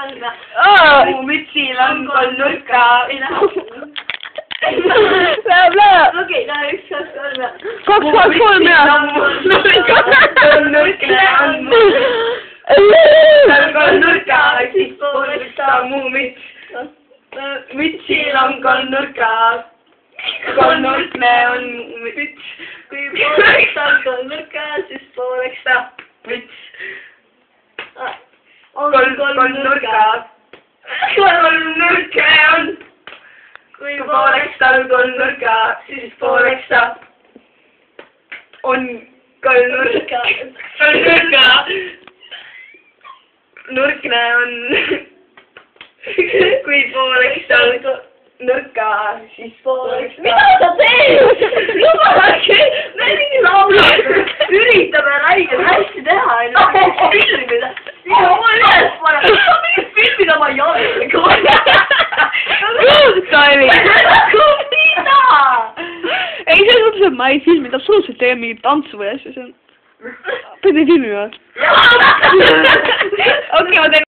kolm ja mu mütsil on kolm nurka. Läheb. okei, no 1, 2, 3 ja 2, 2, 3 ja. kolm nurka on mu. kolm nurka, siis pooleks ta mu müts. Mütsil on kolm nurka. Kolmnurkne on müts. kui pooleks ta on kolm nurka, siis pooleks ta müts. on kolm nurka. Kolmnurkne on. kui pooleks ta on kolm nurka, siis pooleks ta on kolm nurka. Kolm nurka. Nurkne on. kui pooleks ta on nurka, siis pooleks ta. mida sa teed? Lubage, me mingi laulame, üritame räigelt hästi teha, filmida. Minu üles pane, mingit filmida ma ei ole. Kuulda oli. Mida? Ei, selles mõttes, et ma ei filminud absoluutselt tee mingit tantsu või asja, see on... Pidi filmima. Okei, ma teen